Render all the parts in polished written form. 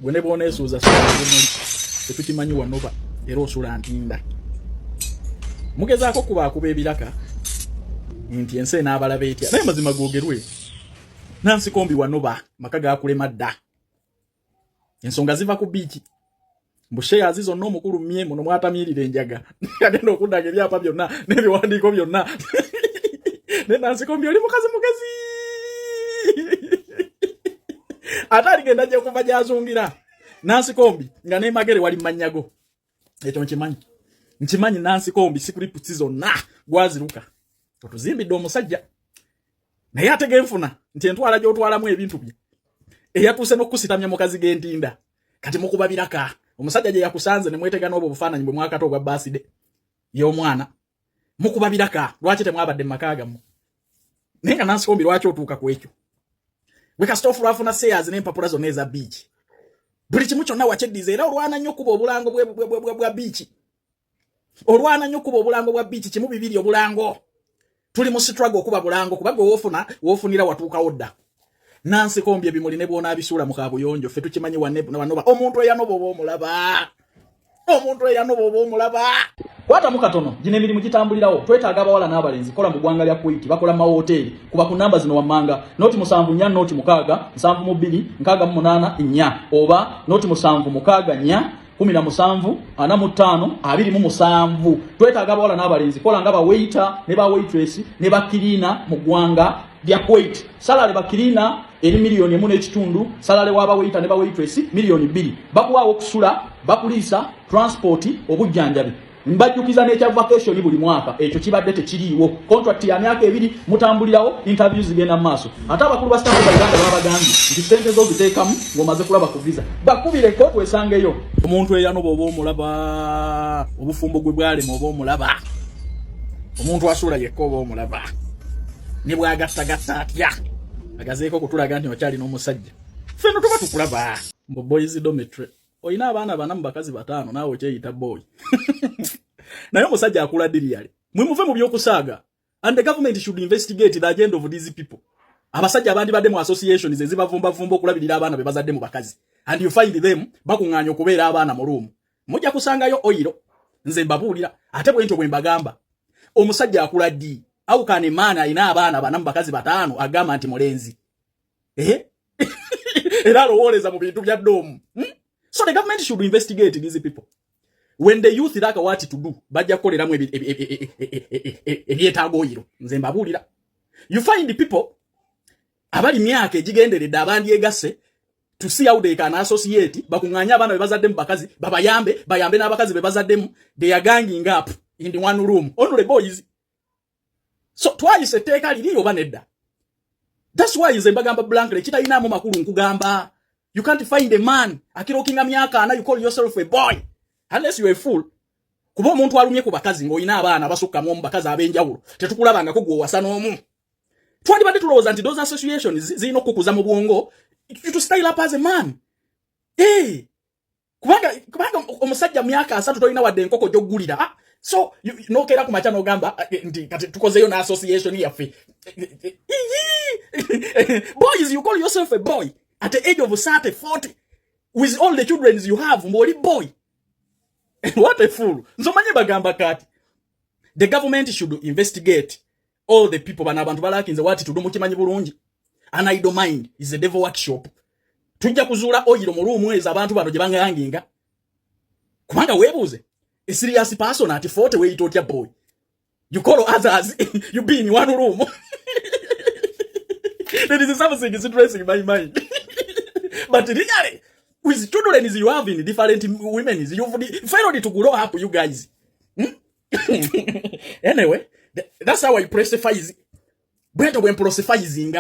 Gwene bona esuuza sula Tukimanyi wanoba era osula Ntinda. Mugezaako kuba ebiraka nti ense n'abalaba etya naye mazima googerwe Nansi kombi wanoba maka gakulema dda. Ensonga ziva ku biiki mbushe azizo no mukulu mye muno mwatamirire enjaga agenda okundaga ebyapa byonna n'ebiwandiiko byonna ne Nansi kombi oli mukazi atali genda je kuva jazungira Nansi kombi nga ne magere wali manyago ekyo nkimanyi Nansi kombi sikuriputi zonna gwaziruka otuzimbidde omusajja naye atege nfuna nti entwala gy'otwalamu ebintu bye eyatuse n'okusitamya mukazi g'Ntinda kati mukuba biraka omusajja gye yakusanze ne mwetega n'obwo bufaananyi bwe mwakato obwa baside y'omwana mukuba biraka lwaki temwabadde makaga mu naye nga Nansi kombi lwaki otuuka ku ekyo wekasitofu lwafuna seyers n'empapula zonna eza biiki buli kimu kyonna wakyeddiza era olwana nnyo kuba obulango bwa biiki olwana nnyo kuba obulango bwa biiki kimu bibiri obulango tuli mu struggle okuba bulango kuba gwe wofunira watuukawo dda Nansi kombi ebimuli ne bwona abisuula mu kabuyonjo ffe tukimanyi wanoba omuntu eyanoba oba omulaba kwata mukatono gino emirimu gitambulirawo twetaaga abawala n'abalenzi kola mu ggwanga lya Kuwait bakola mu hoteli kuba ku namba zino wammanga noti 74 noti 6 72 68 4 oba noti 76 4 17 45 twetaaga abawala n'abalenzi kola nga ba waiter ne ba waitress ne ba cleaner mu ggwanga lya Kuwait salale ba cleaner eri milioni 1.5 salale waba waiter ne ba waitress milioni 2 bakuwaawo okusula bakulisa transport obujjanjabi mbajjukiza n'ekya vacation buli mwaka ekyo kibadde tekiriiwo contract ya myaka 2 mutambulirawo interviews zigenda mu maaso ate abakulu ba staff ba Uganda babagambye nti sente zo ziteekamu ng'omaze kulaba ku visa bakubireko twesangeyo omuntu eyanoba oba omulaba obufumbo gwe bwalema oba omulaba omuntu asula yekko oba omulaba ne bwagattagatta atya agazeeko kutulaga nti okyali n'omusajja ffenno tuba tukulaba mbu boys dormitory oyina abaana bana mu bakazi 5 naawe okyeyita boy naye omusajja akula diriyali mwimuve mu byokusaaga and the government should investigate the agenda of these people abasajja abandi badde mu associations ezibavumba okulabirira abaana be bazadde mu bakazi and you find them bakuŋŋaanya okubeera abaana mu luumu mujja kusangayo oyiro nze mbabuulira ate bwentyo bwe mbagamba omusajja akula ddi awukane maana alina abaana bana mu bakazi 5 agamba nti mulenzi era alowooleza mu bintu bya ddoomu So the government should investigate these people. When the youth like what to do, bajja kukoleramu ebyetaagoyiro. Nze mbabuulira. You find the people abali myaka egigenderedde abandi egasse to see how they can associate bakuŋŋaanya abaana be bazadde mu bakazi bayambe n'abakazi be bazaddemu they are ganging up in the one room only boys. So twice etteeka liri oba nedda. That's why nze mbagamba blankly kitalinamu makulu nkugamba. You can't find a man akirokinga myaka ana you call yourself a boy unless you are a fool. Kuba omuntu alumye ku bakazi ng'olina abaana basukka mu bakazi ab'enjawulo tetukulabangako gwe owasa n'omu. Twandibadde tulowooza nti those associations zirina okukuza mu bwongo to style up as a man. Kubanga omusajja myaka 3 tolina wadde enkoko gy'oggulira. So nokeera ku macha n'ogamba nti kati tukozeyo na association yaffe. Boys, you call yourself a boy at the age of 30, 40 with all the children you have, mboli boy. What a fool. Nzomanye bagamba kati. The government should investigate all the people banabantu balakinze what to do mukimanyi bulungi. An idle mind is a devil workshop. Tujja kuzuula oyiro mu room eza abantu bano gye banganginga. Kubanga webuuze. A serious person at 40 we itotya boy. You call others, you be in one room. There is something is interesting in my mind. But really, with children you have in different women, you've failed to grow up, you guys. Anyway, that's how I precify. When precifying,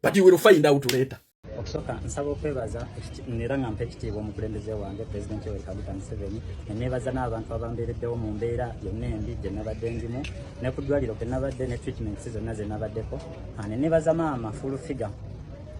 but you will find out later. Okusoka nsaba okwebaza nera nga mpekitiibwa omukulembeze wange President Yoweri Kaguta Museveni neneebaza n'abantu abambeereddewo mu mbeera yonna embi gye nabadde nzimu ne ku ddwaliro ke nabadde ne treatments zonna ze nabaddeko neneebaza maama full figure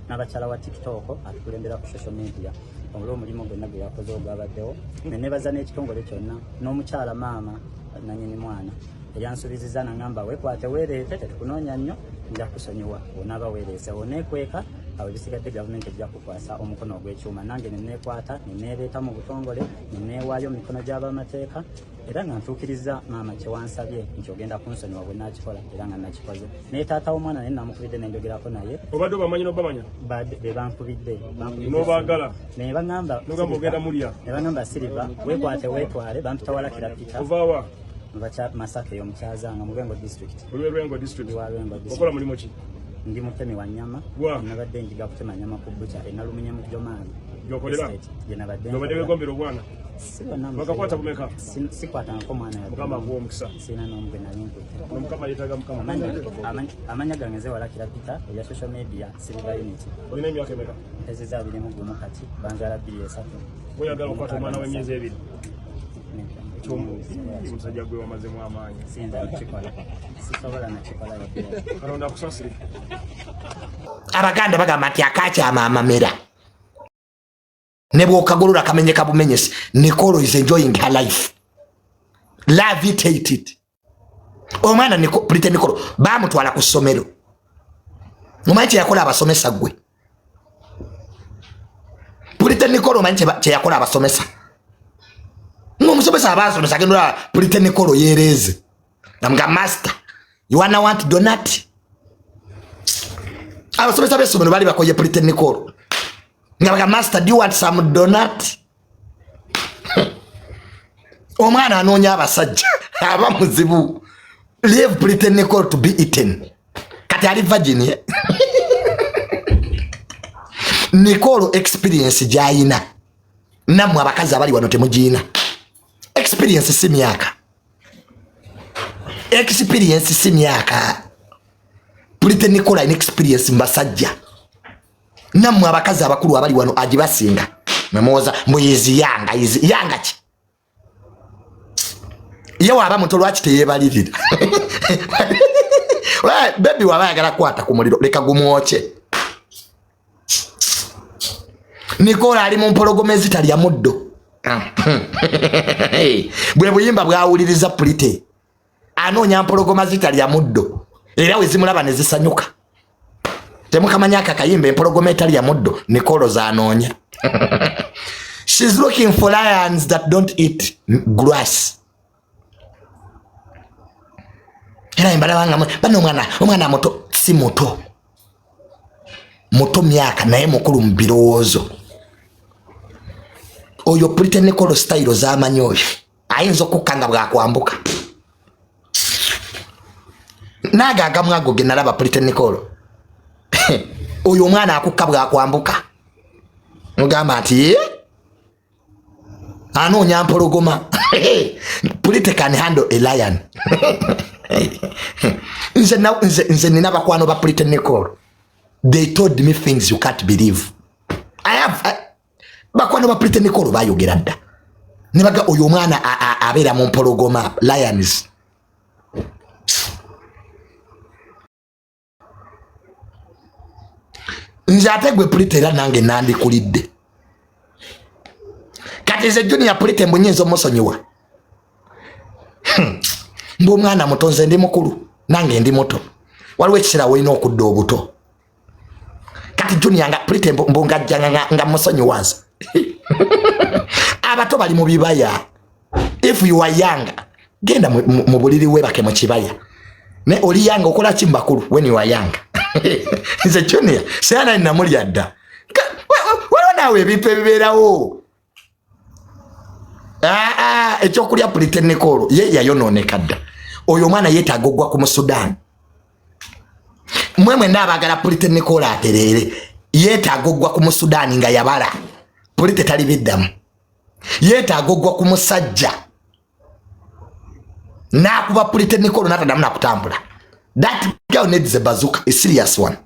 n'abakyala wa TikTok atukulembera ku social media olw'omulimu gwonna gwe yakoze ogwabaddewo neneebaza n'ekitongole kyonna n'omukyala maama nanyini mwana eryansuubizizza nangamba weekwate weereete tetukunoonya nnyo nja kusonyiwa onaaba weereese oneekweka awo bisigadde gavumenti ejja kukwasa omukono ogw'ekyuma nange neneekwata neneereeta mu butongole neneewaayo mu mikono gy'abamateeka era nga ntuukiriza maama kyewansabye nti ogenda kunsonyiwa bwe nakikola era nga nakikoze naye taata w'omwana naye namukubidde nenjogerako naye obadde obamanyi n'obamanya be bankubidde n'obaagala naye bagamba ogenda mulya ne bagamba Silver weekwate weetwale bampitawalakira Peter ovaawa Masaka y'omukyazanga mu Lwengo district Lwengo district wa Lwengo district okola mulimu ki ndi mutemi wa nnyama nabadde njiga kutema nnyama ku bbuca enalumunye mu Jomaali gyokolera nabadde wegombera obwana bakakwata bumeka sikwatangako mwana mukama akuwa omukisa sina n'omugwe nali nkutte omukama yeetaga mukama amanya gange nzewalakira Peter eya social media Silver Unit olina emyaka emeka ezeza 21 kati banzaala 23 oyagala okukwata omwana w'emyezi 2 omusajja gwe wamazemu amaanyi sisobola nakikola kalonda akusasire abaganda bagamba nti akakyama amamera ne bw'okagolola kamenyeka bumenyesi. Nicole is enjoying her life. Love it, hate it. Omwana Pretty Nicole bamutwala ku ssomero. Omanyi kye yakola abasomesa gwe. Pretty Nicole omanyi kye yakola abasomesa. Omusomesa abasomesa agendera Pretty Nicole yereeze. Namuga master, you wanna want donut? Abasomesa b'essomero bali bakoye Pretty Nicole. Namuga master, do you want some donut? Omwana anoonya abasajja aba muzibu. Leave Pretty Nicole to be eaten. Kati ali virgin. Nicole experience gyayina. Nammwe abakazi abali wano temugiina. Experience si myaka. Experience si myaka. Pretty Nicole ine experience mbasajja. Nammwe abakazi abakulu abali wano agibasinga. Memoza mbuyizi yanga ki. Yewe aba muto lwaki teyebalirira. Baby waba yagala kwata ku muliro leka gumwoche. Nicole ali mu mpologoma ezitali ya muddo. Bwe buyimba bwawuliriza Pretty. Anoonya mpologoma zitali ya muddo. Era we zimulaba ne zisanyuka. Temukamanya akakayimba empologoma etali ya muddo Nicole zaanoonya. She's looking for lions that don't eat grass. Era imbala wanga bano omwana moto si moto. Moto myaka naye mukulu mbirowoozo. Oyo Pretty Nicole style z'amanyi oyo ayinza okukanga bwakwambuka. Nagaga mwago ge nalaba Pretty Nicole. Oyo omwana akukka bwakwambuka. Mugamba ati anoonya mpologoma. Pretty can handle a lion. Nze nina bakwano ba Pretty Nicole. They told me things you can't believe. Bakwano ba Pretty Nicole bayogera dda. Nebaga oyo omwana abeera mu mpologoma lions. Nze ate gwe Pretty era nange nandikulidde. Kati ze junior Pretty mbunyinza omusonyiwa. Mbu muto nze ndi mukulu nange ndi muto. Waliwo ekiseera wolina okudda obuto. Kati junior nga Pretty mbungajjanga nga musonyiwaza. Abato bali mu bibaya. If you are young, genda mu buliri webake mu kibaya. Ne oli young okola kimbakulu when you are young. Nze junior seana namulya dda. Waliwo nawe ebintu ebibeerawo. Ekyokulya Pretty Nicole ye yayonooneka dda. Oyo mwana yeetaaga oggwa ku Sudan. Mwemwe ndaabagala Pretty Nicole atereere. Yeetaaga oggwa ku Sudan nga yabala. Pretty tali biddamu. Yeetaaga oggwa ku musajja. Naakuba Pretty Nicole n'ataddamu nakutambula. That girl needs a bazooka, a serious one.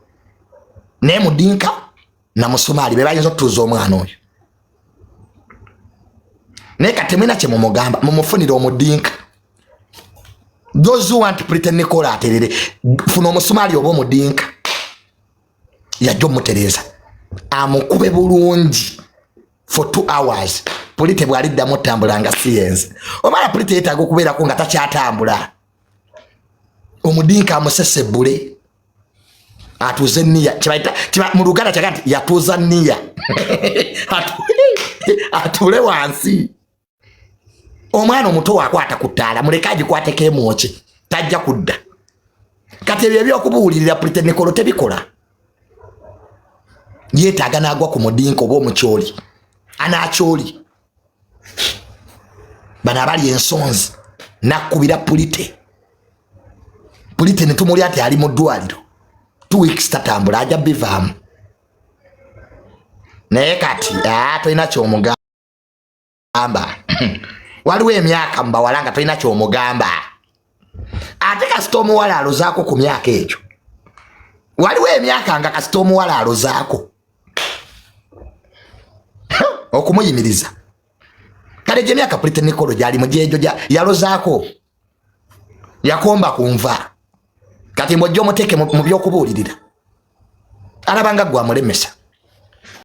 Naye mudinka na Musumaali be bayinza okutuuza omwana oyo. Naye kati mwina kye mumugamba mumufunira omudinka. Those who want Pretty Nicole aterere funa Omusumaali oba omudinka yajja omutereeza amukube bulungi for 2 hours. Pretty bw'aliddamu otambula nga siyenze. Omala Pretty yeetaaga okubeerako nga takyatambula. Omudinka amusesebule atuze nniya kibaita mu Luganda kyaga nti yatuuza nniya atule wansi. Omwana omuto wakwata ku ttaala muleka agikwateko emwoki tajja kudda. Kati ebyo ebyokubuulirira Pretty Nicole tebikola. Yeetaaga n'agwa ku mudinka oba omukyoli anaakyoli bano abali ensonzi nakkubira Pretty ne tumuli ati ali mu ddwaliro 2 weeks tatambula ajja bivaamu naye kati tolina kyomugamba waliwo emyaka mubawala nga tolina kyomugamba ate kasita omuwala alozaako ku myaka egyo waliwo emyaka nga kasita omuwala alozaako okumuyimiriza kale gye myaka Pretty Nicole gyali mu gyegyo yalozaako yakomba kunva kati mbojja omuteeke mu byokubuulirira alabanga gwe amulemesa.